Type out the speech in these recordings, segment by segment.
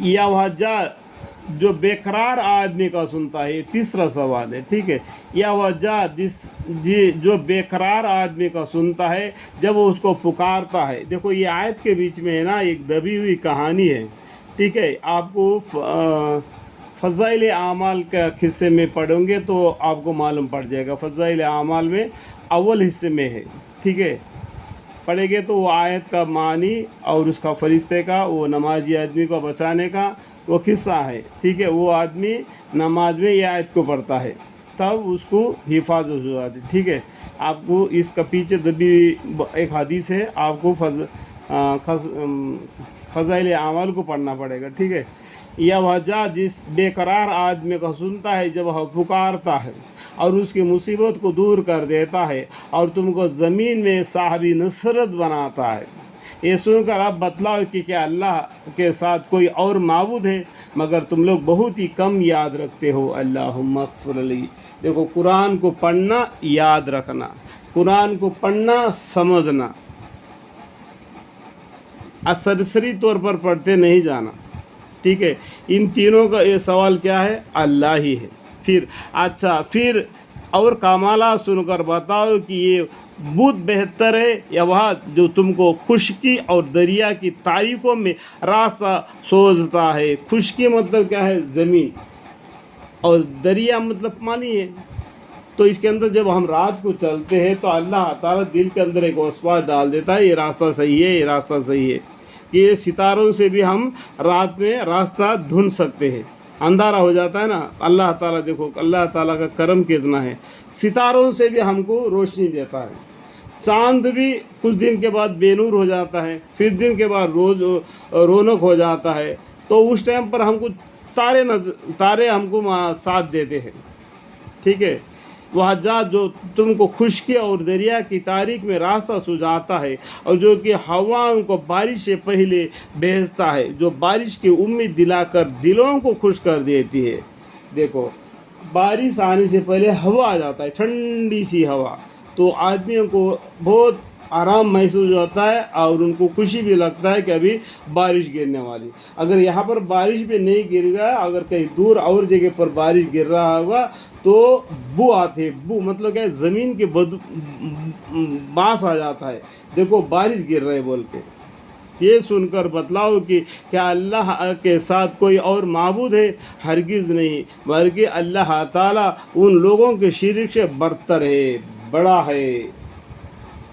या वजह जो बेकरार आदमी का सुनता है, ये तीसरा सवाल है, ठीक है। या वजह जो बेकरार आदमी का सुनता है जब वो उसको पुकारता है। देखो ये आयत के बीच में है ना एक दबी हुई कहानी है, ठीक है। आपको फ़ज़ाइल आमाल का हिस्से में पढ़ोगे तो आपको मालूम पड़ जाएगा। फ़ज़ाइल आमाल में अव्वल हिस्से में है, ठीक है। पढ़ेंगे तो वो आयत का मानी और उसका फरिश्ते का, वो नमाजी आदमी को बचाने का वो किस्सा है, ठीक है। वो आदमी नमाज में ये आयत को पढ़ता है तब उसको हिफाजत हो जाती, ठीक है। आपको इसका पीछे दबी एक हदीस है, आपको फ़ज़ाइल आमाल को पढ़ना पड़ेगा, ठीक है। यह वजह जिस बेकरार आदमी को सुनता है जब वह पुकारता है और उसकी मुसीबत को दूर कर देता है और तुमको ज़मीन में साहबी नसरत बनाता है। ये सुनकर आप बतलाओ कि क्या अल्लाह के साथ कोई और माबूद है, मगर तुम लोग बहुत ही कम याद रखते हो। अल्लाहुम्मा अग़फ़िर ली। देखो कुरान को पढ़ना, याद रखना, कुरान को पढ़ना, समझना, असरसरी तौर पर पढ़ते नहीं जाना, ठीक है। इन तीनों का ये सवाल क्या है? अल्लाह ही है। फिर अच्छा, फिर और कामाला सुनकर बताओ कि ये बहुत बेहतर है या वह जो तुमको खुशकी और दरिया की तारीकों में रास्ता सोचता है। खुशकी मतलब क्या है? ज़मीन, और दरिया मतलब पानी है। तो इसके अंदर जब हम रात को चलते हैं तो अल्लाह ताला दिल के अंदर एक वसवास डाल देता है, ये रास्ता सही है, ये रास्ता सही है। कि ये सितारों से भी हम रात में रास्ता ढूंढ सकते हैं। अंधारा हो जाता है ना, अल्लाह ताला देखो अल्लाह ताला का करम कितना है, सितारों से भी हमको रोशनी देता है। चांद भी कुछ दिन के बाद बेनूर हो जाता है, फिर दिन के बाद रोज रौनक हो जाता है। तो उस टाइम पर हमको तारे हमको साथ देते हैं, ठीक है। वह जात जो तुमको खुशकी और दरिया की तारीख में रास्ता सुझाता है और जो कि हवाओं को बारिश से पहले भेजता है, जो बारिश की उम्मीद दिलाकर दिलों को खुश कर देती है। देखो बारिश आने से पहले हवा आ जाता है, ठंडी सी हवा, तो आदमियों को बहुत आराम महसूस होता है और उनको खुशी भी लगता है कि अभी बारिश गिरने वाली। अगर यहाँ पर बारिश भी नहीं गिर गया, अगर कहीं दूर और जगह पर बारिश गिर रहा होगा तो बू आती है। बू मतलब क्या है? ज़मीन के बांस आ जाता है, देखो बारिश गिर रहे बोल के। ये सुनकर बतलाओ कि क्या अल्लाह के साथ कोई और माबूद है? हरगिज़ नहीं, बल्कि अल्लाह ताला उन लोगों के शिरक से बरतर है, बड़ा है।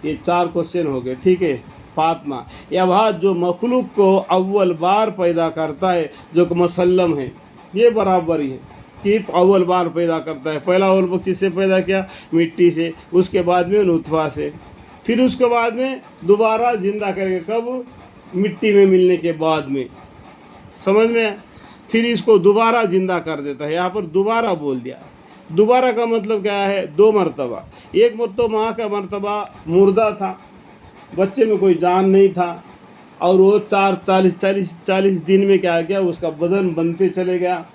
ये 4 क्वेश्चन हो गए, ठीक है। फातिमा, या वह जो मखलूक को अव्वल बार पैदा करता है, जो कि मुसल्लम है, ये बराबर ही है कि अव्वल बार पैदा करता है। पहला अव्वल किससे पैदा किया? मिट्टी से, उसके बाद में नुतफ़ा से, फिर उसके बाद में दोबारा ज़िंदा करेगा। कब? मिट्टी में मिलने के बाद में, समझ में। फिर इसको दोबारा ज़िंदा कर देता है। यहाँ पर दोबारा बोल दिया। दोबारा का मतलब क्या है? 2 मरतबा। एक तो माँ का मरतबा मुर्दा था, बच्चे में कोई जान नहीं था, और वो 40 दिन में क्या किया? उसका बदन बनते चले गया।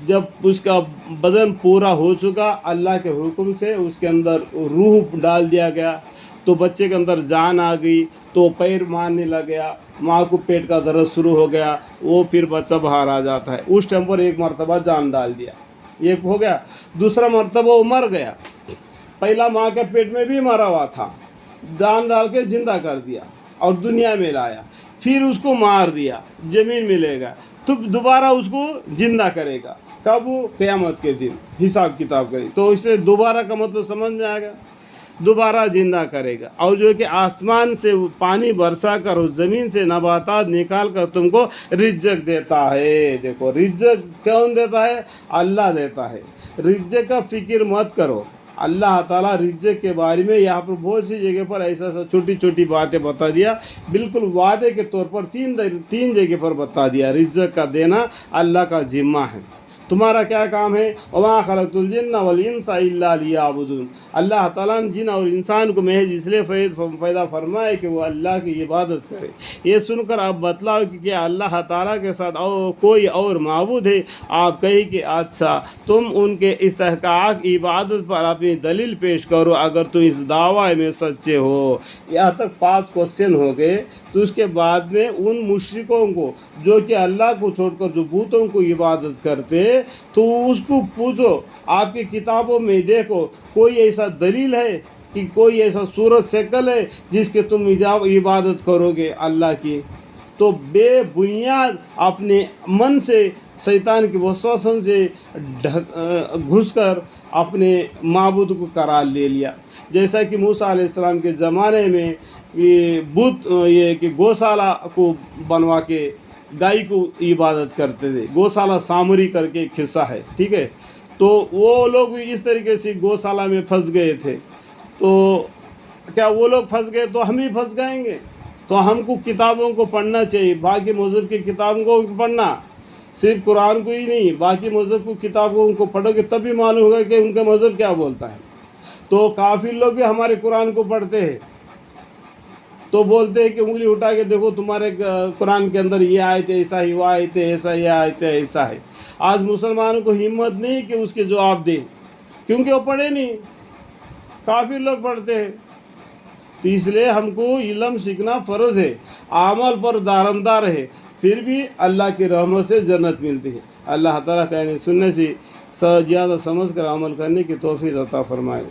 जब उसका बदन पूरा हो चुका, अल्लाह के हुक्म से उसके अंदर रूह डाल दिया गया, तो बच्चे के अंदर जान आ गई, तो पैर मारने लग गया, माँ को पेट का दर्द शुरू हो गया, वो फिर बच्चा बाहर आ जाता है। उस टाइम पर एक मरतबा जान डाल दिया, एक हो गया। दूसरा मरतबा वो मर गया, पहला माँ के पेट में भी मरा हुआ था, जान डाल के ज़िंदा कर दिया और दुनिया में लाया, फिर उसको मार दिया, ज़मीन मिलेगा, तो दोबारा उसको ज़िंदा करेगा। कब? क़यामत के दिन हिसाब किताब करेगी। तो इसलिए दोबारा का मतलब समझ में आएगा, दोबारा ज़िंदा करेगा। और जो कि आसमान से पानी बरसा कर उस ज़मीन से नबातात निकाल कर तुमको रिज़्क़ देता है। देखो रिज़्क़ कौन देता है? अल्लाह देता है। रिज़्क़ का फ़िक्र मत करो, अल्लाह ताला रिज़्क़ के बारे में यहाँ पर बहुत सी जगह पर ऐसा छोटी छोटी बातें बता दिया, बिल्कुल वादे के तौर पर तीन जगह पर बता दिया। रिज़्क़ का देना अल्लाह का ज़िम्मा है। تمہارا کیا کام ہے؟ وما خلقت الجن والانس الا لیعبدون، اللہ تعالیٰ نے جن اور انسان کو محض اس لیے پیدا فرمائے کہ وہ اللہ کی عبادت کرے۔ یہ سن کر آپ بتلاؤ کہ کیا اللہ تعالیٰ کے ساتھ کوئی اور معبود ہے؟ آپ کہیں کہ اچھا تم ان کے استحقاق عبادت پر اپنی دلیل پیش کرو اگر تم اس دعوی میں سچے ہو۔ یہاں تک 5 کوশ্چن ہو گئے۔ تو اس کے بعد میں ان مشرکوں کو جو کہ اللہ کو چھوڑ کر جو بتوں کو عبادت کرتے، تو اس کو پوچھو آپ کی کتابوں میں دیکھو کوئی ایسا دلیل ہے کہ کوئی ایسا صورت شکل ہے جس کے تم عبادت کرو گے اللہ کی؟ تو بے بنیاد اپنے من سے شیطان کی وسوسوں سے گھس کر اپنے معبود کو قرار لے لیا۔ جیسا کہ موسیٰ علیہ السلام کے زمانے میں یہ کہ گوشالہ کو بنوا کے گائے کو عبادت کرتے تھے، گوشالہ سامری کر کے ایک قصہ ہے، ٹھیک ہے؟ تو وہ لوگ بھی اس طریقے سے گوشالہ میں پھنس گئے تھے۔ تو کیا وہ لوگ پھنس گئے تو ہم بھی پھنس جائیں گے؟ تو ہم کو کتابوں کو پڑھنا چاہیے، باقی مذہب کی کتابوں کو پڑھنا، صرف قرآن کو ہی نہیں، باقی مذہب کو کتابوں کو پڑھو گے تب بھی معلوم ہوگا کہ ان کا مذہب کیا بولتا ہے۔ تو کافر لوگ بھی ہمارے قرآن کو پڑھتے ہیں تو بولتے ہیں کہ انگلی اٹھا کے دیکھو تمہارے قرآن کے اندر یہ آیت ایسا ہی، وہ آیت ایسا، یہ آیت ایسا ہے۔ آج مسلمانوں کو ہمت نہیں کہ اس کے جواب دیں، کیونکہ وہ پڑھے نہیں، کافر لوگ پڑھتے ہیں۔ تو اس لیے ہم کو علم سیکھنا فرض ہے، عمل پر دارمدار ہے، پھر بھی اللہ کی رحمت سے جنت ملتی ہے۔ اللہ تعالیٰ کہنے سننے سے زیادہ سمجھ کر عمل کرنے کی توفیق عطا فرمائے۔